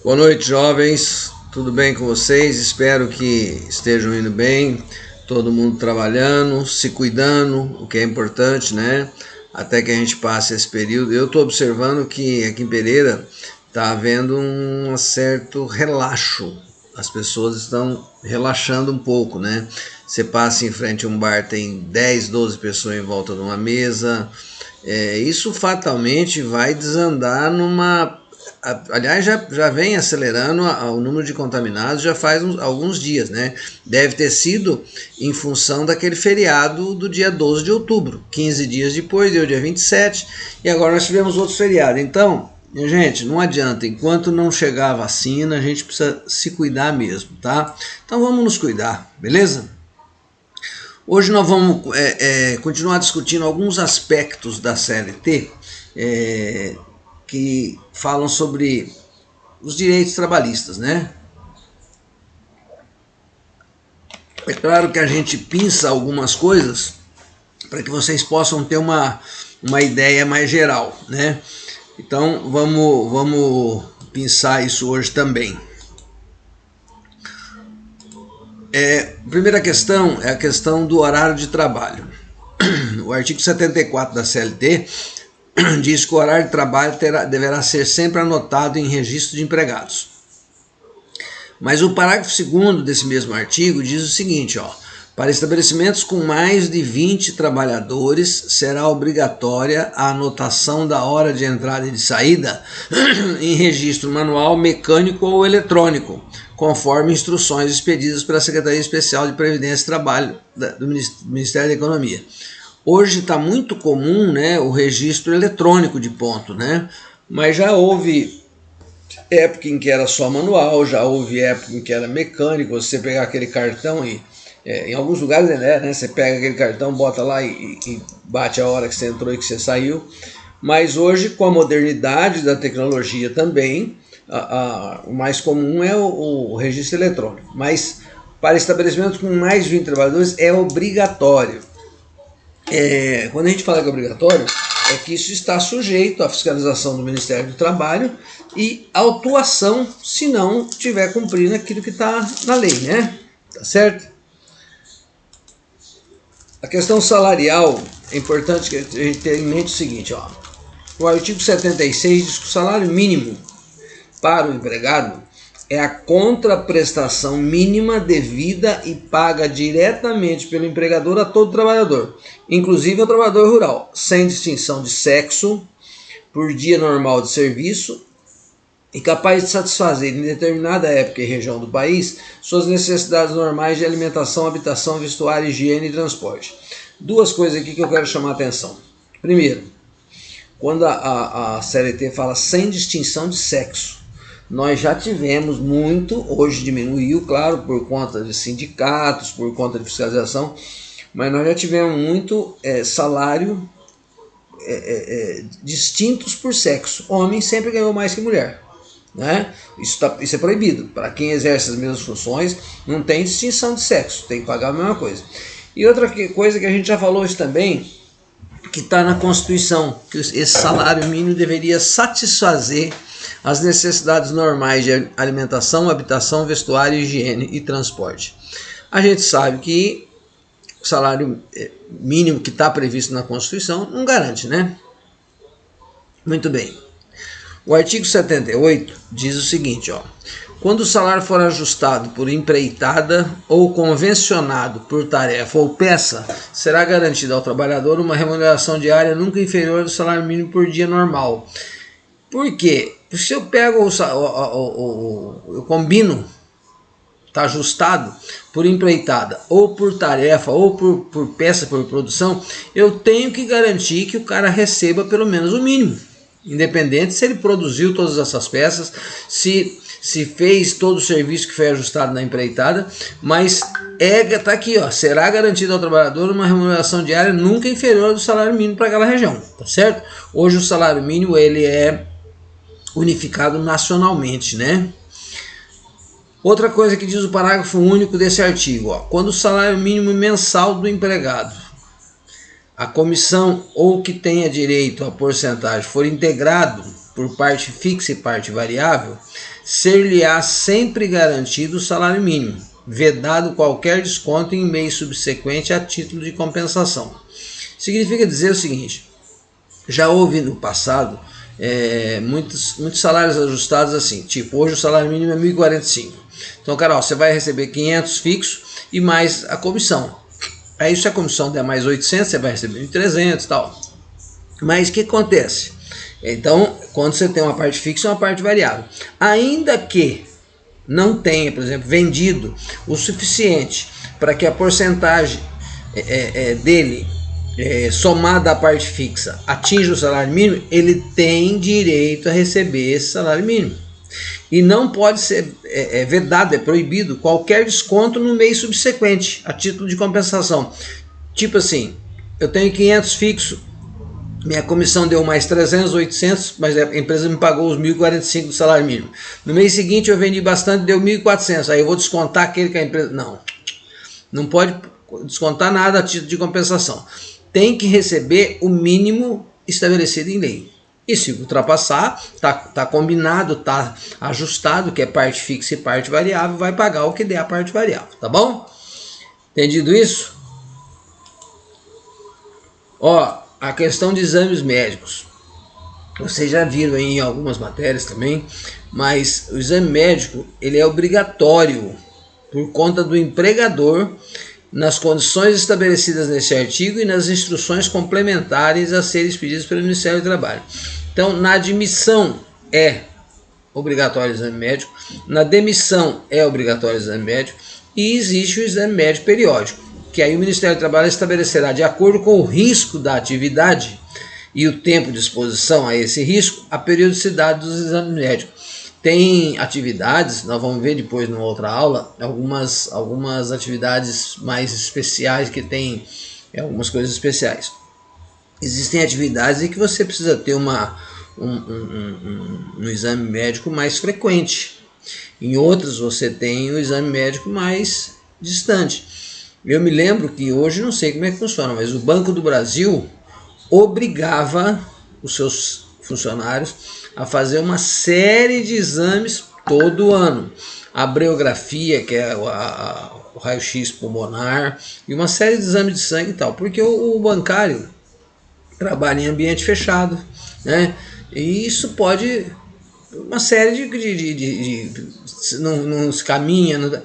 Boa noite, jovens. Tudo bem com vocês? Espero que estejam indo bem. Todo mundo trabalhando, se cuidando, o que é importante, né? Até que a gente passe esse período. Eu estou observando que aqui em Pereira está havendo um certo relaxo. As pessoas estão relaxando um pouco, né? Você passa em frente a um bar, tem 10, 12 pessoas em volta de uma mesa. Isso fatalmente vai desandar numa... Aliás, já vem acelerando o número de contaminados já faz alguns dias, né? Deve ter sido em função daquele feriado do dia 12 de outubro. 15 dias depois, deu dia 27, e agora nós tivemos outros feriados. Então, gente, não adianta, enquanto não chegar a vacina, a gente precisa se cuidar mesmo, tá? Então vamos nos cuidar, beleza? Hoje nós vamos continuar discutindo alguns aspectos da CLT, que falam sobre os direitos trabalhistas, né? É claro que a gente pinça algumas coisas para que vocês possam ter uma ideia mais geral, né? Então vamos pinçar isso hoje também. A primeira questão é a questão do horário de trabalho. O artigo 74 da CLT diz que o horário de trabalho deverá ser sempre anotado em registro de empregados. Mas o parágrafo 2º desse mesmo artigo diz o seguinte, para estabelecimentos com mais de 20 trabalhadores, será obrigatória a anotação da hora de entrada e de saída em registro manual, mecânico ou eletrônico, conforme instruções expedidas pela Secretaria Especial de Previdência e Trabalho do Ministério da Economia. Hoje está muito comum, né, o registro eletrônico de ponto, né? Mas já houve época em que era só manual, já houve época em que era mecânico, você pegar aquele cartão e em alguns lugares né, você pega aquele cartão, bota lá e bate a hora que você entrou e que você saiu. Mas hoje, com a modernidade da tecnologia também, o mais comum é o registro eletrônico. Mas para estabelecimentos com mais de 20 trabalhadores é obrigatório. Quando a gente fala que é obrigatório, é que isso está sujeito à fiscalização do Ministério do Trabalho e autuação se não estiver cumprindo aquilo que está na lei, né? Tá certo? A questão salarial, é importante que a gente tenha em mente o seguinte, o artigo 76 diz que o salário mínimo para o empregado é a contraprestação mínima devida e paga diretamente pelo empregador a todo trabalhador, inclusive ao trabalhador rural, sem distinção de sexo, por dia normal de serviço e capaz de satisfazer em determinada época e região do país suas necessidades normais de alimentação, habitação, vestuário, higiene e transporte. Duas coisas aqui que eu quero chamar a atenção. Primeiro, quando a CLT fala sem distinção de sexo, nós já tivemos muito, hoje diminuiu, claro, por conta de sindicatos, por conta de fiscalização, mas nós já tivemos muito salário distintos por sexo. Homem sempre ganhou mais que mulher, né? Isso é proibido. Para quem exerce as mesmas funções, não tem distinção de sexo, tem que pagar a mesma coisa. E outra coisa que a gente já falou isso também, que está na Constituição, que esse salário mínimo deveria satisfazer as necessidades normais de alimentação, habitação, vestuário, higiene e transporte. A gente sabe que o salário mínimo que está previsto na Constituição não garante, né? Muito bem. O artigo 78 diz o seguinte, quando o salário for ajustado por empreitada ou convencionado por tarefa ou peça, será garantida ao trabalhador uma remuneração diária nunca inferior ao salário mínimo por dia normal. Por quê? Se eu pego eu combino, está ajustado por empreitada, ou por tarefa, ou por peça, por produção, eu tenho que garantir que o cara receba pelo menos o mínimo. Independente se ele produziu todas essas peças, se fez todo o serviço que foi ajustado na empreitada, mas está aqui, será garantido ao trabalhador uma remuneração diária nunca inferior ao salário mínimo para aquela região, tá certo? Hoje o salário mínimo ele é unificado nacionalmente, né? Outra coisa que diz o parágrafo único desse artigo, quando o salário mínimo mensal do empregado, a comissão ou que tenha direito à porcentagem for integrado por parte fixa e parte variável, ser-lhe-á sempre garantido o salário mínimo, vedado qualquer desconto em mês subsequente a título de compensação. Significa dizer o seguinte: já houve no passado muitos salários ajustados assim, tipo, hoje o salário mínimo é 1.045. Então, cara, ó, você vai receber 500 fixo e mais a comissão. Aí, se a comissão der mais 800, você vai receber 1.300 e tal. Mas o que acontece? Então, quando você tem uma parte fixa e uma parte variável, ainda que não tenha, por exemplo, vendido o suficiente para que a porcentagem dele somada à parte fixa atinja o salário mínimo, ele tem direito a receber esse salário mínimo. E não pode ser vedado, é proibido qualquer desconto no mês subsequente, a título de compensação. Tipo assim, eu tenho 500 fixo, minha comissão deu mais 300, 800, mas a empresa me pagou os 1.045 do salário mínimo. No mês seguinte eu vendi bastante, deu 1.400, aí eu vou descontar aquele que a empresa... Não pode descontar nada a título de compensação. Tem que receber o mínimo estabelecido em lei. E se ultrapassar, tá combinado, tá ajustado, que é parte fixa e parte variável, vai pagar o que der a parte variável, tá bom? Entendido isso? Ó, a questão de exames médicos. Vocês já viram aí em algumas matérias também, mas o exame médico ele é obrigatório por conta do empregador nas condições estabelecidas nesse artigo e nas instruções complementares a serem expedidas pelo Ministério do Trabalho. Então, na admissão é obrigatório o exame médico, na demissão é obrigatório o exame médico e existe o exame médico periódico, que aí o Ministério do Trabalho estabelecerá, de acordo com o risco da atividade e o tempo de exposição a esse risco, a periodicidade dos exames médicos. Tem atividades, nós vamos ver depois numa outra aula, algumas atividades mais especiais que tem algumas coisas especiais. Existem atividades em que você precisa ter um exame médico mais frequente. Em outras você tem um exame médico mais distante. Eu me lembro que hoje, não sei como é que funciona, mas o Banco do Brasil obrigava os seus funcionários a fazer uma série de exames todo ano. A briografia, que é o raio-x pulmonar, e uma série de exames de sangue e tal, porque o bancário trabalha em ambiente fechado, né? E isso pode, uma série não se caminha, não...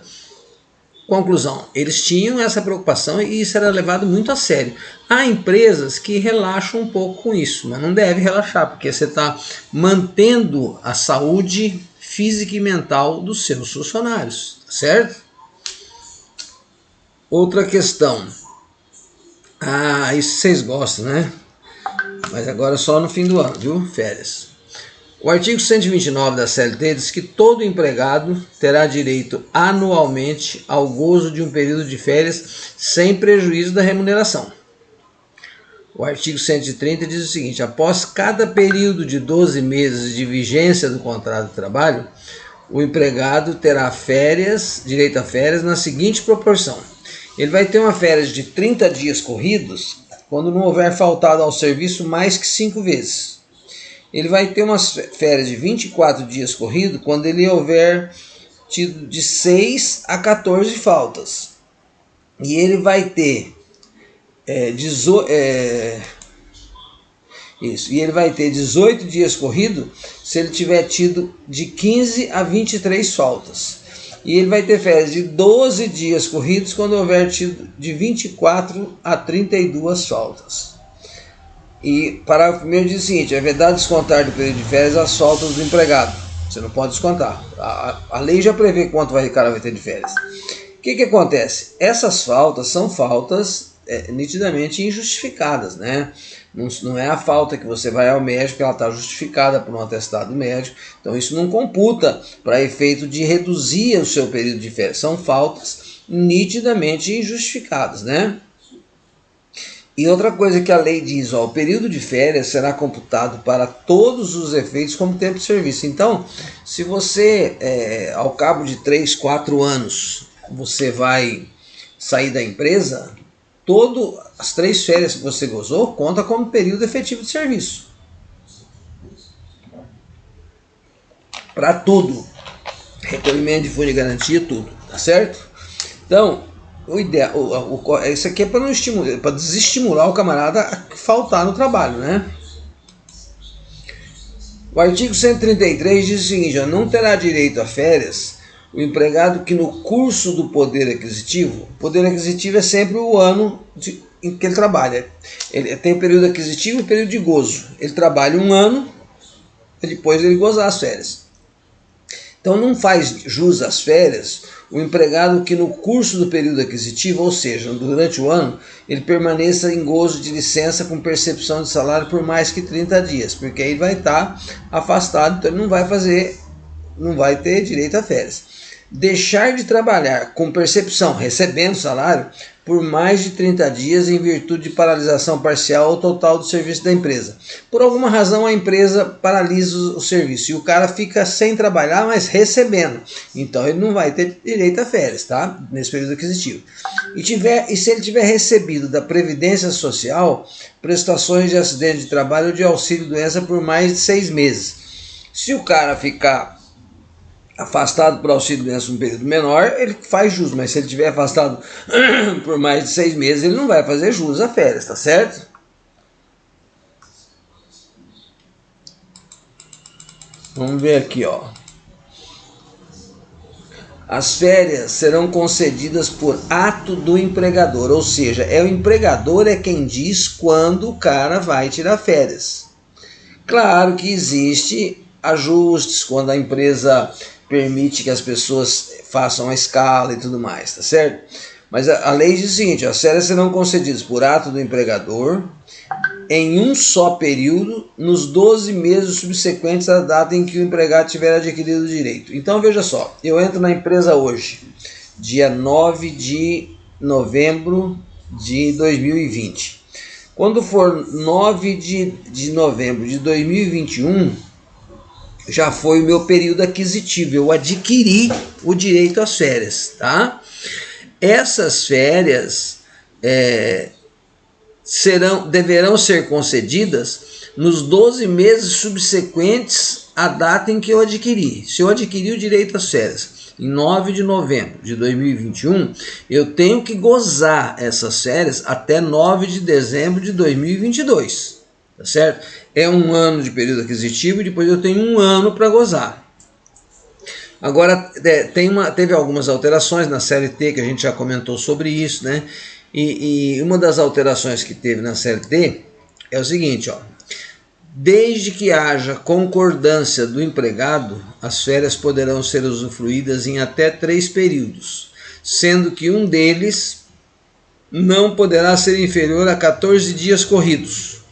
Conclusão, eles tinham essa preocupação e isso era levado muito a sério. Há empresas que relaxam um pouco com isso, mas não deve relaxar, porque você está mantendo a saúde física e mental dos seus funcionários, certo? Outra questão. Isso vocês gostam, né? Mas agora só no fim do ano, viu? Férias. O artigo 129 da CLT diz que todo empregado terá direito anualmente ao gozo de um período de férias sem prejuízo da remuneração. O artigo 130 diz o seguinte: após cada período de 12 meses de vigência do contrato de trabalho, o empregado terá direito a férias na seguinte proporção. Ele vai ter uma férias de 30 dias corridos quando não houver faltado ao serviço mais que 5 vezes. Ele vai ter umas férias de 24 dias corridos quando ele houver tido de 6 a 14 faltas. E ele vai ter 18 dias corridos se ele tiver tido de 15 a 23 faltas. E ele vai ter férias de 12 dias corridos quando houver tido de 24 a 32 faltas. E parágrafo 1º diz o seguinte: é vedado descontar do período de férias as faltas do empregado. Você não pode descontar. A lei já prevê quanto o cara vai ter de férias. O que acontece? Essas faltas são faltas nitidamente injustificadas, né? Não é a falta que você vai ao médico, ela está justificada por um atestado médico. Então isso não computa para efeito de reduzir o seu período de férias. São faltas nitidamente injustificadas, né? E outra coisa que a lei diz, o período de férias será computado para todos os efeitos como tempo de serviço. Então, se você, ao cabo de 3, 4 anos, você vai sair da empresa, as 3 férias que você gozou conta como período efetivo de serviço. para tudo. Recolhimento de fundo de garantia, tudo, tá certo? Então, o ideal, isso aqui é para não estimular, para desestimular o camarada a faltar no trabalho, né? O artigo 133 diz o seguinte: ó, não terá direito a férias o empregado que no curso do poder aquisitivo é sempre o ano em que ele trabalha. Ele tem o período aquisitivo e o período de gozo. Ele trabalha um ano e depois ele goza as férias. Então não faz jus às férias o empregado que no curso do período aquisitivo, ou seja, durante o ano, ele permaneça em gozo de licença com percepção de salário por mais que 30 dias, porque aí vai estar afastado, então ele não vai ter direito a férias. Deixar de trabalhar com percepção, recebendo salário, por mais de 30 dias em virtude de paralisação parcial ou total do serviço da empresa. Por alguma razão a empresa paralisa o serviço e o cara fica sem trabalhar, mas recebendo. Então ele não vai ter direito a férias, tá? Nesse período aquisitivo. E se ele tiver recebido da Previdência Social prestações de acidente de trabalho ou de auxílio-doença por mais de 6 meses. Se o cara ficar afastado por auxílio-doença um período menor, ele faz jus, mas se ele estiver afastado por mais de 6 meses, ele não vai fazer jus a férias, tá certo? Vamos ver aqui, ó. As férias serão concedidas por ato do empregador, ou seja, o empregador é quem diz quando o cara vai tirar férias. Claro que existe ajustes quando a empresa permite que as pessoas façam a escala e tudo mais, tá certo? Mas a lei diz o seguinte: as férias serão concedidas por ato do empregador em um só período nos 12 meses subsequentes à data em que o empregado tiver adquirido o direito. Então veja só, eu entro na empresa hoje, dia 9 de novembro de 2020. Quando for 9 de novembro de 2021, já foi o meu período aquisitivo, eu adquiri o direito às férias, tá? Essas férias deverão ser concedidas nos 12 meses subsequentes à data em que eu adquiri. Se eu adquiri o direito às férias em 9 de novembro de 2021, eu tenho que gozar essas férias até 9 de dezembro de 2022, tá certo? É um ano de período aquisitivo e depois eu tenho um ano para gozar. Agora, teve algumas alterações na CLT, que a gente já comentou sobre isso, né? E uma das alterações que teve na CLT é o seguinte, ó. Desde que haja concordância do empregado, as férias poderão ser usufruídas em até 3 períodos, sendo que um deles não poderá ser inferior a 14 dias corridos,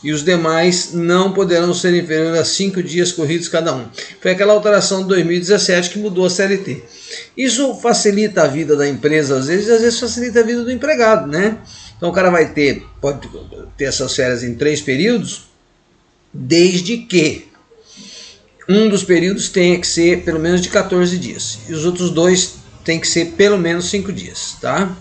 e os demais não poderão ser inferiores a 5 dias corridos cada um. Foi aquela alteração de 2017 que mudou a CLT. Isso facilita a vida da empresa, às vezes facilita a vida do empregado, né? Então o cara pode ter essas férias em 3 períodos, desde que um dos períodos tenha que ser pelo menos de 14 dias, e os outros 2 tem que ser pelo menos 5 dias, tá?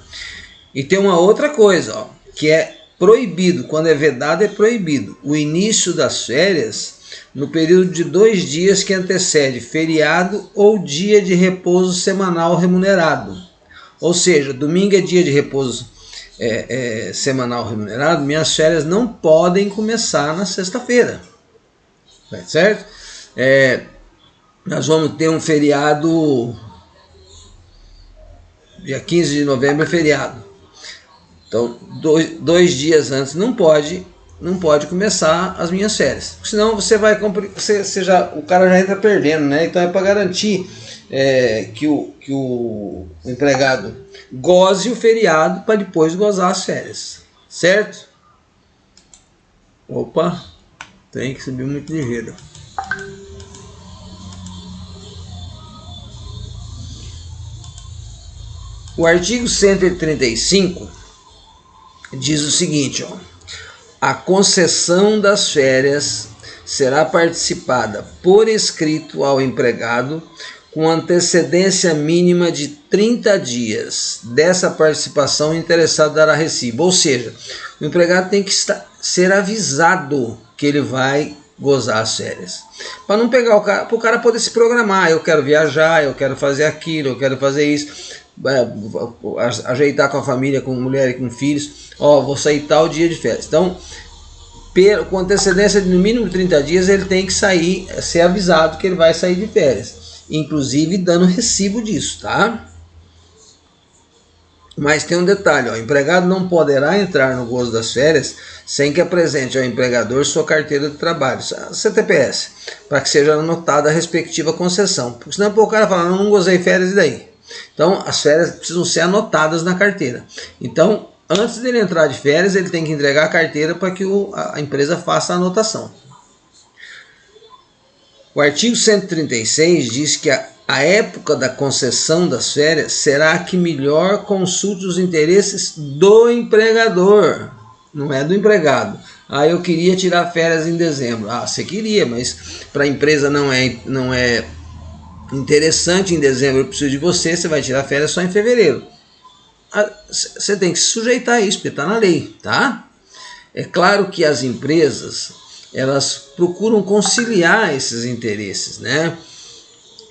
E tem uma outra coisa, ó, que é proibido, quando é vedado é proibido, o início das férias no período de 2 dias que antecede feriado ou dia de repouso semanal remunerado. Ou seja, domingo é dia de repouso semanal remunerado, minhas férias não podem começar na sexta-feira, certo? Nós vamos ter um feriado, dia 15 de novembro é feriado. Então, 2 dias antes não pode começar as minhas férias. Senão o cara já entra perdendo, né? Então é para garantir que o empregado goze o feriado para depois gozar as férias, certo? Opa, tem que subir muito ligeiro. O artigo 135 diz o seguinte, ó: a concessão das férias será participada por escrito ao empregado com antecedência mínima de 30 dias. Dessa participação, o interessado dará recibo. Ou seja, o empregado tem que ser avisado que ele vai gozar as férias. Para não pegar o cara, para o cara poder se programar. Eu quero viajar, eu quero fazer aquilo, eu quero fazer isso, ajeitar com a família, com mulher e com filhos. Ó, vou sair tal dia de férias. Então, com antecedência de no mínimo 30 dias, ele tem que sair, ser avisado que ele vai sair de férias, inclusive dando recibo disso, tá? Mas tem um detalhe, ó, o empregado não poderá entrar no gozo das férias sem que apresente ao empregador sua carteira de trabalho, CTPS, para que seja anotada a respectiva concessão. Porque senão o cara fala, não gozei férias, e daí? Então as férias precisam ser anotadas na carteira. Então, antes dele entrar de férias, ele tem que entregar a carteira para que a empresa faça a anotação. O artigo 136 diz que a época da concessão das férias será a que melhor consulte os interesses do empregador, não é do empregado. Ah, eu queria tirar férias em dezembro. Ah, você queria, mas para a empresa não é interessante em dezembro, eu preciso de você, você vai tirar férias só em fevereiro. Você tem que se sujeitar a isso, porque está na lei, tá? É claro que as empresas, elas procuram conciliar esses interesses, né?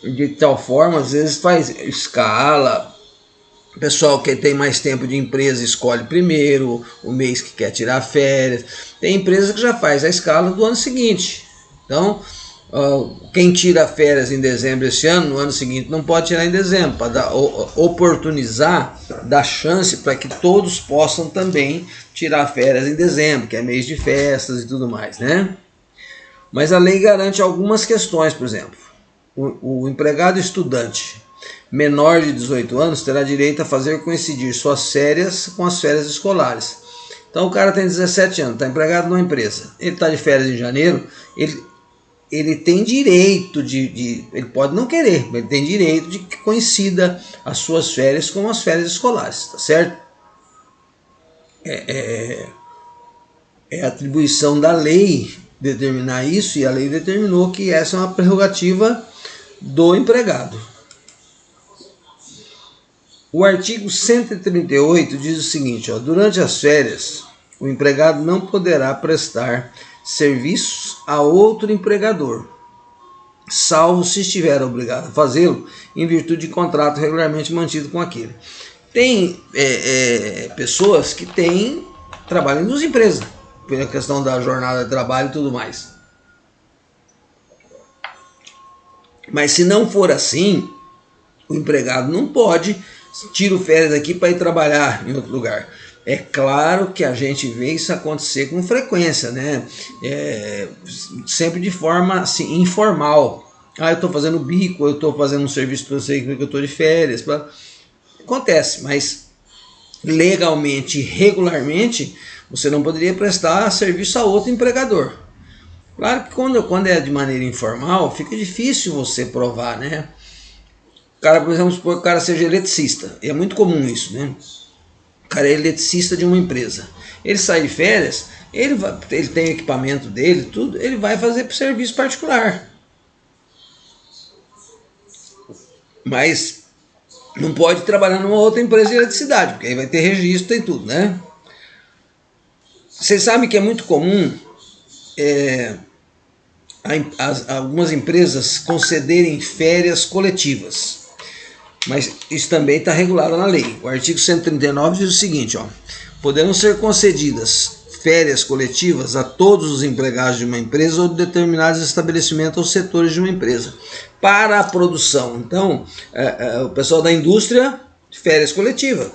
De tal forma, às vezes faz escala, o pessoal que tem mais tempo de empresa escolhe primeiro o mês que quer tirar férias. Tem empresa que já faz a escala do ano seguinte. Então, quem tira férias em dezembro esse ano, no ano seguinte não pode tirar em dezembro, para oportunizar, dar chance para que todos possam também tirar férias em dezembro, que é mês de festas e tudo mais, né? Mas a lei garante algumas questões, por exemplo. O empregado estudante menor de 18 anos terá direito a fazer coincidir suas férias com as férias escolares. Então o cara tem 17 anos, está empregado numa empresa, ele está de férias em janeiro, ele tem direito ele pode não querer, mas ele tem direito de que coincida as suas férias com as férias escolares, tá certo? É atribuição da lei determinar isso, e a lei determinou que essa é uma prerrogativa do empregado. O artigo 138 diz o seguinte, ó, durante as férias, o empregado não poderá prestar serviços a outro empregador, salvo se estiver obrigado a fazê-lo em virtude de contrato regularmente mantido com aquele. Tem pessoas que trabalham em duas empresas, pela questão da jornada de trabalho e tudo mais. Mas se não for assim, o empregado não pode, tiro férias aqui para ir trabalhar em outro lugar. É claro que a gente vê isso acontecer com frequência, né? Sempre de forma assim, informal. Ah, eu estou fazendo bico, eu estou fazendo um serviço para você que eu estou de férias. Acontece, mas legalmente, regularmente, você não poderia prestar serviço a outro empregador. Claro que quando é de maneira informal, fica difícil você provar, né? O cara, por exemplo, supor que o cara seja eletricista. E é muito comum isso, né? O cara é eletricista de uma empresa. Ele sai de férias, ele tem o equipamento dele, tudo, ele vai fazer para serviço particular. Mas não pode trabalhar numa outra empresa de eletricidade, porque aí vai ter registro e tudo, né? Vocês sabem que é muito comum algumas empresas concederem férias coletivas, mas isso também está regulado na lei. O artigo 139 diz o seguinte, ó, poderão ser concedidas férias coletivas a todos os empregados de uma empresa ou de determinados estabelecimentos ou setores de uma empresa para a produção. Então, o pessoal da indústria, férias coletivas.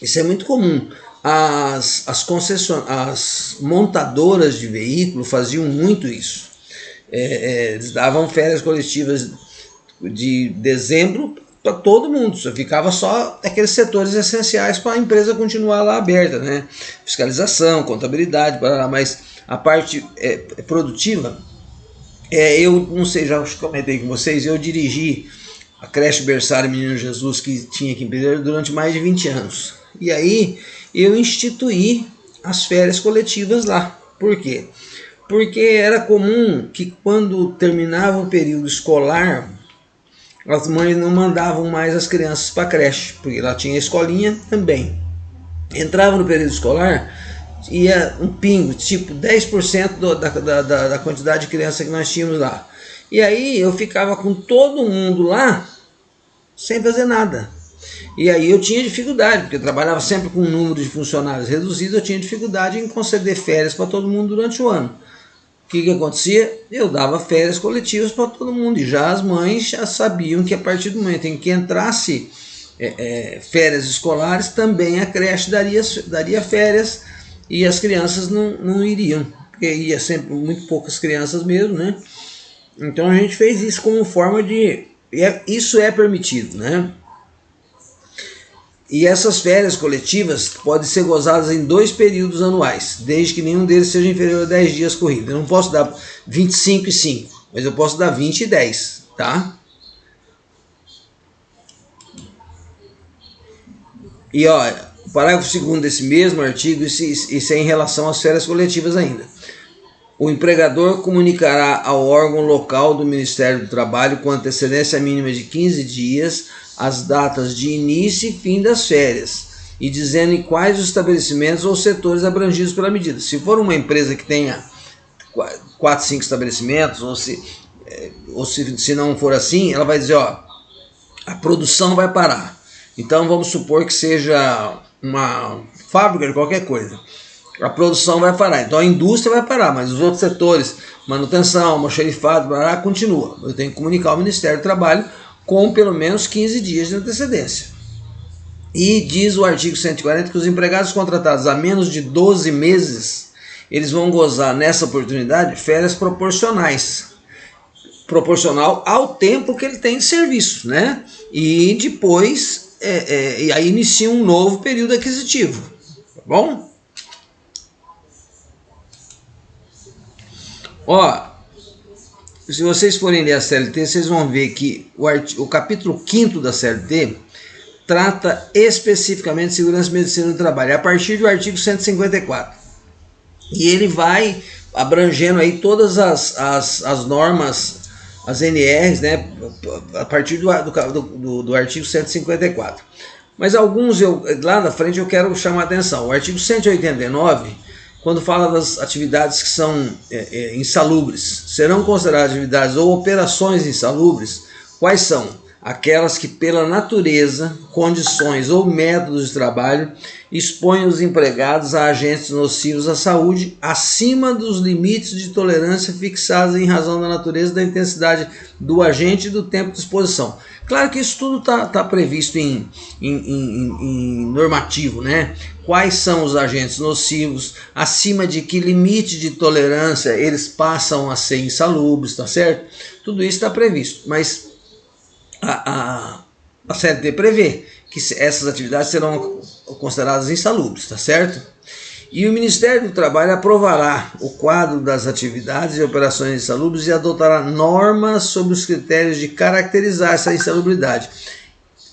Isso é muito comum. As montadoras de veículo faziam muito isso. Eles davam férias coletivas de dezembro para todo mundo, só ficava só aqueles setores essenciais para a empresa continuar lá aberta, né? Fiscalização, contabilidade, mas a parte produtiva, eu não sei, já comentei com vocês, eu dirigi a creche berçário Menino Jesus que tinha aqui em Pedreira durante mais de 20 anos. E aí eu instituí as férias coletivas lá. Por quê? Porque era comum que quando terminava o período escolar, as mães não mandavam mais as crianças para a creche, porque lá tinha escolinha também. Entrava no período escolar, ia um pingo, tipo 10% da quantidade de criança que nós tínhamos lá. E aí eu ficava com todo mundo lá sem fazer nada. E aí eu tinha dificuldade, porque eu trabalhava sempre com um número de funcionários reduzido, eu tinha dificuldade em conceder férias para todo mundo durante o ano. O que acontecia? Eu dava férias coletivas para todo mundo, e já as mães já sabiam que a partir do momento em que entrasse férias escolares, também a creche daria férias, e as crianças não iriam, porque ia sempre muito poucas crianças mesmo, né? Então a gente fez isso como forma de... isso é permitido, né? E essas férias coletivas podem ser gozadas em 2 períodos anuais, desde que nenhum deles seja inferior a 10 dias corridos. Eu não posso dar 25 e 5, mas eu posso dar 20 e 10, tá? E ó, o parágrafo 2º desse mesmo artigo, isso é em relação às férias coletivas ainda. O empregador comunicará ao órgão local do Ministério do Trabalho, com antecedência mínima de 15 dias, as datas de início e fim das férias, e dizendo em quais os estabelecimentos ou setores abrangidos pela medida. Se for uma empresa que tenha 4, 5 estabelecimentos, ou se não for assim, ela vai dizer, ó, a produção vai parar. Então vamos supor que seja uma fábrica de qualquer coisa. A produção vai parar, então a indústria vai parar, mas os outros setores, manutenção, almoxarifado, continua. Eu tenho que comunicar ao Ministério do Trabalho com pelo menos 15 dias de antecedência. E diz o artigo 140 que os empregados contratados há menos de 12 meses, eles vão gozar nessa oportunidade férias proporcionais, proporcional ao tempo que ele tem de serviço, né? E depois, e aí inicia um novo período aquisitivo, tá bom? Ó, se vocês forem ler a CLT, vocês vão ver que o capítulo 5º da CLT trata especificamente de segurança e medicina do trabalho, a partir do artigo 154. E ele vai abrangendo aí todas as normas, as NRs, né, a partir do artigo 154. Mas alguns, lá na frente, eu quero chamar a atenção. O artigo 189... quando fala das atividades que são insalubres, serão consideradas atividades ou operações insalubres, quais são? Aquelas que pela natureza, condições ou métodos de trabalho expõem os empregados a agentes nocivos à saúde acima dos limites de tolerância fixados em razão da natureza, da intensidade do agente e do tempo de exposição. Claro que isso tudo está previsto em normativo, né? Quais são os agentes nocivos, acima de que limite de tolerância eles passam a ser insalubres, tá certo? Tudo isso está previsto, mas a CLT prevê que essas atividades serão consideradas insalubres, tá certo? E o Ministério do Trabalho aprovará o quadro das atividades e operações insalubres e adotará normas sobre os critérios de caracterizar essa insalubridade.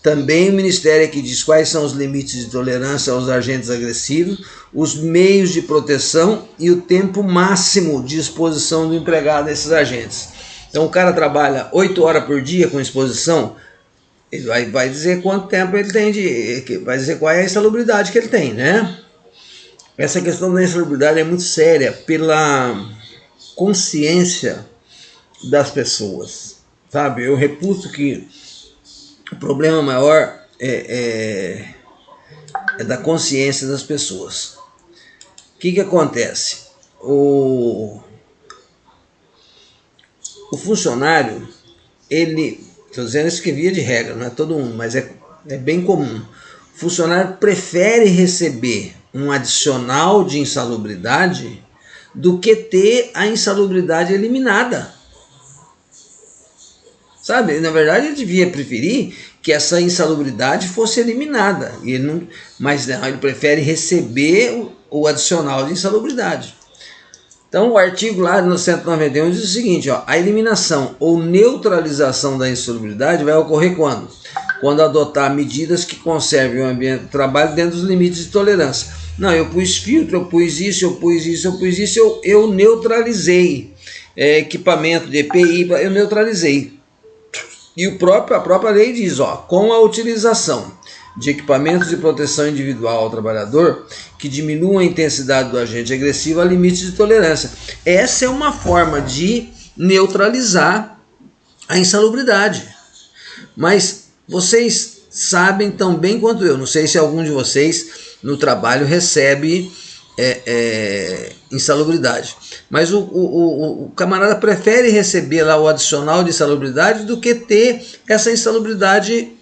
Também o Ministério aqui diz quais são os limites de tolerância aos agentes agressivos, os meios de proteção e o tempo máximo de exposição do empregado a esses agentes. Então o cara trabalha 8 horas por dia com exposição, ele vai dizer quanto tempo ele tem vai dizer qual é a insalubridade que ele tem, né? Essa questão da insalubridade é muito séria pela consciência das pessoas, sabe? Eu reputo que o problema maior é da consciência das pessoas. O que acontece? O funcionário, estou dizendo isso que via de regra, não é todo mundo, mas é bem comum. O funcionário prefere receber um adicional de insalubridade do que ter a insalubridade eliminada. Sabe, na verdade ele devia preferir que essa insalubridade fosse eliminada, mas não, ele prefere receber o adicional de insalubridade. Então o artigo lá no 191 diz o seguinte, ó, a eliminação ou neutralização da insalubridade vai ocorrer quando? Quando adotar medidas que conservem o ambiente de trabalho dentro dos limites de tolerância. Não, eu pus filtro, eu pus isso, eu neutralizei. Equipamento de EPI, eu neutralizei. E a própria lei diz, ó, com a utilização de equipamentos de proteção individual ao trabalhador que diminuam a intensidade do agente agressivo a limites de tolerância. Essa é uma forma de neutralizar a insalubridade. Mas vocês sabem tão bem quanto eu, não sei se algum de vocês no trabalho recebe insalubridade, mas o camarada prefere receber lá o adicional de insalubridade do que ter essa insalubridade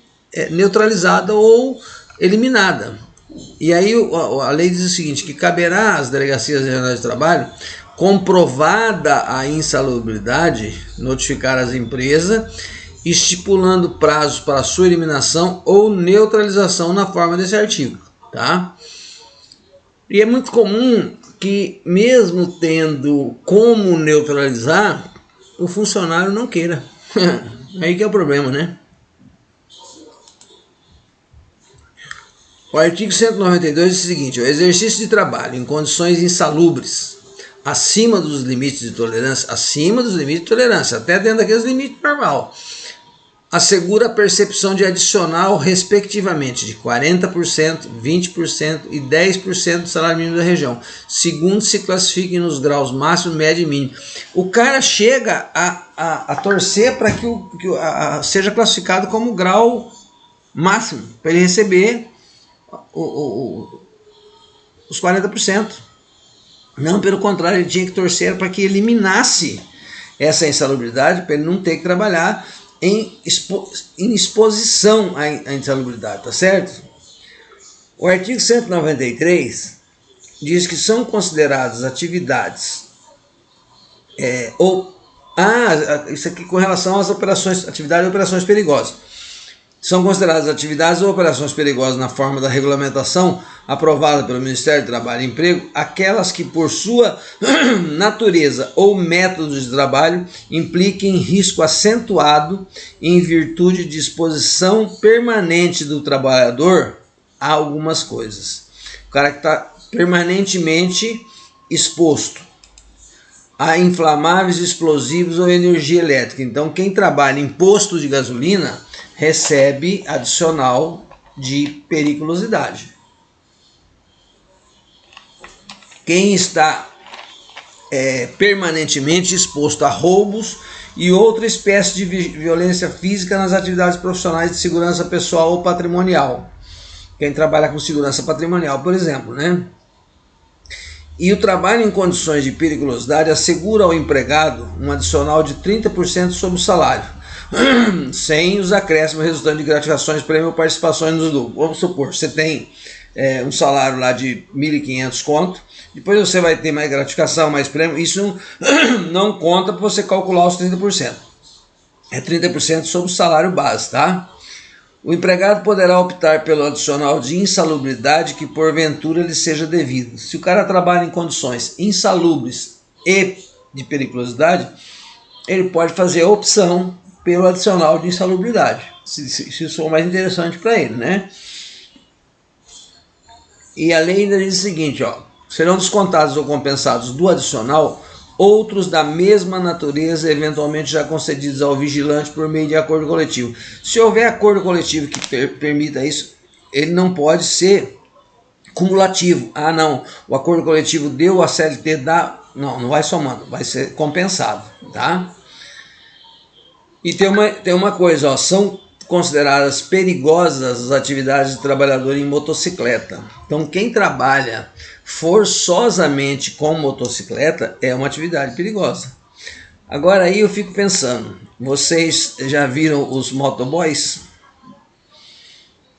neutralizada ou eliminada. E aí a lei diz o seguinte, que caberá às delegacias regionais de trabalho, comprovada a insalubridade, notificar as empresas, estipulando prazos para sua eliminação ou neutralização na forma desse artigo, tá? E é muito comum que, mesmo tendo como neutralizar, o funcionário não queira. Aí que é o problema, né? O artigo 192 diz o seguinte: o exercício de trabalho em condições insalubres, acima dos limites de tolerância, até dentro daqueles limites normal, assegura a percepção de adicional, respectivamente, de 40%, 20% e 10% do salário mínimo da região, segundo se classifiquem nos graus máximo, médio e mínimo. O cara chega a torcer para que seja classificado como grau máximo, para ele receber os 40%. Não, pelo contrário, ele tinha que torcer para que eliminasse essa insalubridade, para ele não ter que trabalhar em exposição à insalubridade, tá certo? O artigo 193 diz que são consideradas atividades isso aqui com relação às atividades e operações perigosas. São consideradas atividades ou operações perigosas na forma da regulamentação aprovada pelo Ministério do Trabalho e Emprego, aquelas que por sua natureza ou método de trabalho impliquem risco acentuado em virtude de exposição permanente do trabalhador a algumas coisas. O cara que está permanentemente exposto a inflamáveis, explosivos ou energia elétrica. Então, quem trabalha em posto de gasolina recebe adicional de periculosidade. Quem está permanentemente exposto a roubos e outra espécie de violência física nas atividades profissionais de segurança pessoal ou patrimonial. Quem trabalha com segurança patrimonial, por exemplo, né? E o trabalho em condições de periculosidade assegura ao empregado um adicional de 30% sobre o salário, sem os acréscimos resultantes de gratificações, prêmio ou participações no lucro. Vamos supor, você tem um salário lá de 1.500 conto, depois você vai ter mais gratificação, mais prêmio, isso não conta para você calcular os 30%. É 30% sobre o salário base, tá? O empregado poderá optar pelo adicional de insalubridade que porventura lhe seja devido. Se o cara trabalha em condições insalubres e de periculosidade, ele pode fazer a opção pelo adicional de insalubridade, se isso for mais interessante para ele, né? E a lei ainda diz o seguinte, serão descontados ou compensados do adicional outros da mesma natureza, eventualmente já concedidos ao vigilante por meio de acordo coletivo. Se houver acordo coletivo que permita isso, ele não pode ser cumulativo. Ah, não, o acordo coletivo deu, a CLT dá. Não vai somando, vai ser compensado, tá? E tem uma coisa, são consideradas perigosas as atividades de trabalhador em motocicleta. Então, quem trabalha forçosamente com motocicleta é uma atividade perigosa. Agora aí eu fico pensando, vocês já viram os motoboys?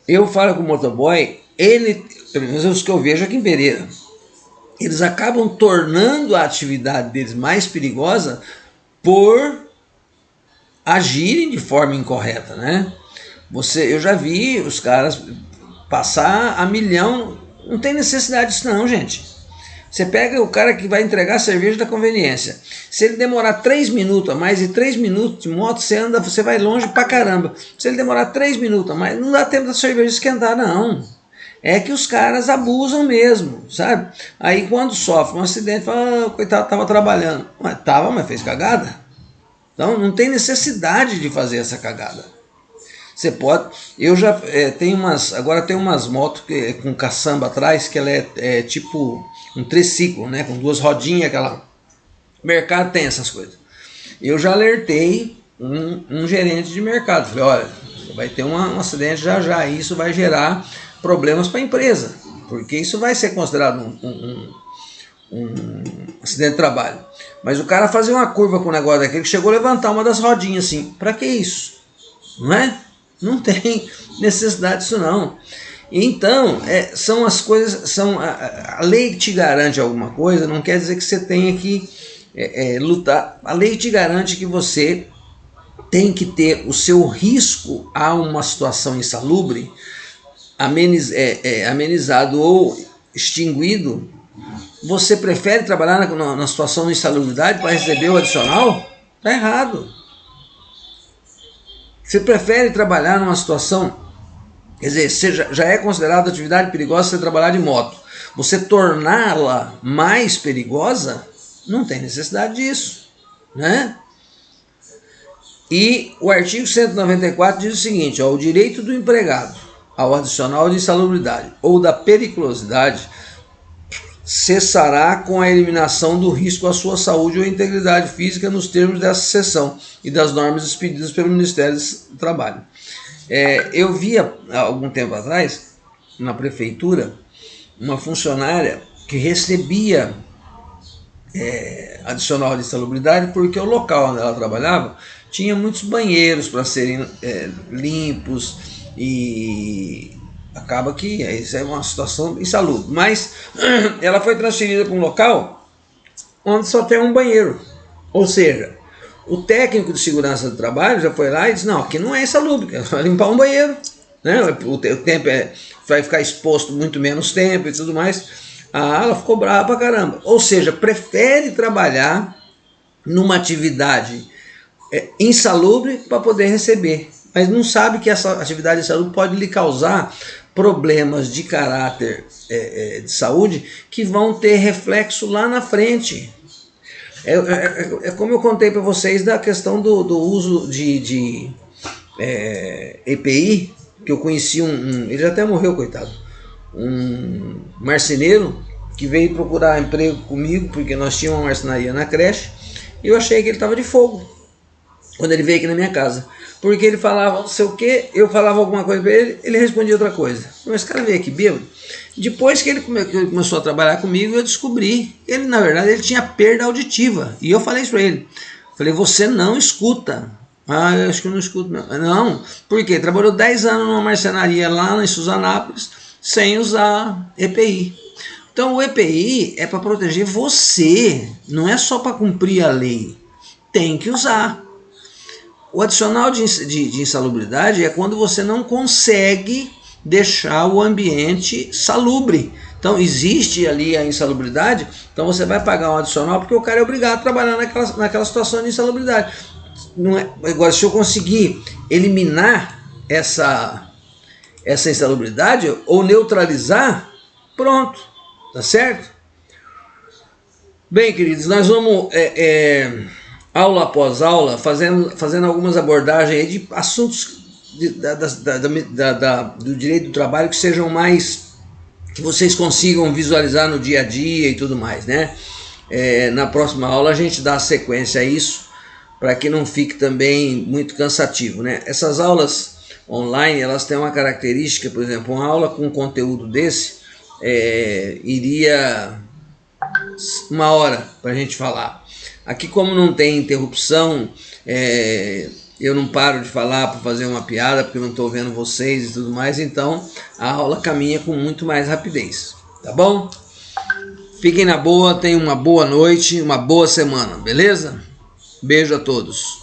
Eu falo com o motoboy, pelo menos os que eu vejo aqui em Pereira, eles acabam tornando a atividade deles mais perigosa por agirem de forma incorreta, né? Eu já vi os caras passar a milhão, não tem necessidade disso não, gente. Você pega o cara que vai entregar a cerveja da conveniência, se ele demorar 3 minutos a mais, e 3 minutos de moto você vai longe pra caramba. Se ele demorar 3 minutos a mais, não dá tempo da cerveja esquentar não. É que os caras abusam mesmo, sabe? Aí quando sofre um acidente, fala, coitado, tava trabalhando. Mas fez cagada. Então não tem necessidade de fazer essa cagada. Você pode, eu já tenho agora tem umas motos com caçamba atrás, que ela é tipo um triciclo, né, com duas rodinhas, aquela, o mercado tem essas coisas. Eu já alertei um gerente de mercado, falei, olha, vai ter um acidente já já, e isso vai gerar problemas para a empresa, porque isso vai ser considerado um acidente de trabalho. Mas o cara fazia uma curva com o negócio daquele, que chegou a levantar uma das rodinhas assim, para que isso? Não é? Não tem necessidade disso não. Então, são as coisas, a lei que te garante alguma coisa, não quer dizer que você tenha que lutar. A lei te garante que você tem que ter o seu risco a uma situação insalubre amenizado ou extinguido. Você prefere trabalhar na situação de insalubridade para receber o adicional? Está errado. Você prefere trabalhar numa situação, quer dizer, já é considerada atividade perigosa você trabalhar de moto. Você torná-la mais perigosa, não tem necessidade disso, né? E o artigo 194 diz o seguinte, ó, o direito do empregado ao adicional de insalubridade ou da periculosidade cessará com a eliminação do risco à sua saúde ou integridade física nos termos dessa seção e das normas expedidas pelo Ministério do Trabalho. Eu vi há algum tempo atrás, na prefeitura, uma funcionária que recebia adicional de insalubridade porque o local onde ela trabalhava tinha muitos banheiros para serem limpos e acaba que isso é uma situação insalubre. Mas ela foi transferida para um local onde só tem um banheiro. Ou seja, o técnico de segurança do trabalho já foi lá e disse, não, aqui não é insalubre, é só limpar um banheiro. Né? O tempo vai ficar exposto muito menos tempo e tudo mais. Ela ficou brava pra caramba. Ou seja, prefere trabalhar numa atividade insalubre para poder receber. Mas não sabe que essa atividade insalubre pode lhe causar problemas de caráter de saúde que vão ter reflexo lá na frente. Como eu contei para vocês da questão do uso de EPI, que eu conheci ele já até morreu, coitado, um marceneiro que veio procurar emprego comigo, porque nós tínhamos uma marcenaria na creche, e eu achei que ele estava de fogo quando ele veio aqui na minha casa, porque ele falava não sei o que, eu falava alguma coisa para ele, ele respondia outra coisa. Mas esse cara veio aqui bêbado. Depois que ele começou a trabalhar comigo, eu descobri que ele, na verdade, ele tinha perda auditiva, e eu falei isso para ele, falei, você não escuta. Eu acho que eu não escuto não. Não, por quê? Trabalhou 10 anos numa marcenaria lá em Suzanápolis sem usar EPI. Então o EPI é para proteger você, não é só para cumprir a lei. Tem que usar. O adicional de insalubridade é quando você não consegue deixar o ambiente salubre. Então existe ali a insalubridade, então você vai pagar um adicional porque o cara é obrigado a trabalhar naquela situação de insalubridade. Não é, agora, se eu conseguir eliminar essa insalubridade ou neutralizar, pronto, tá certo? Bem, queridos, nós vamos aula após aula fazendo algumas abordagens de assuntos do direito do trabalho que sejam mais, que vocês consigam visualizar no dia a dia e tudo mais, né? Na próxima aula a gente dá sequência a isso, para que não fique também muito cansativo, né? Essas aulas online, elas têm uma característica, por exemplo, uma aula com conteúdo desse iria 1 hora para a gente falar. Aqui, como não tem interrupção, eu não paro de falar para fazer uma piada, porque eu não estou vendo vocês e tudo mais, então a aula caminha com muito mais rapidez, tá bom? Fiquem na boa, tenham uma boa noite, uma boa semana, beleza? Beijo a todos.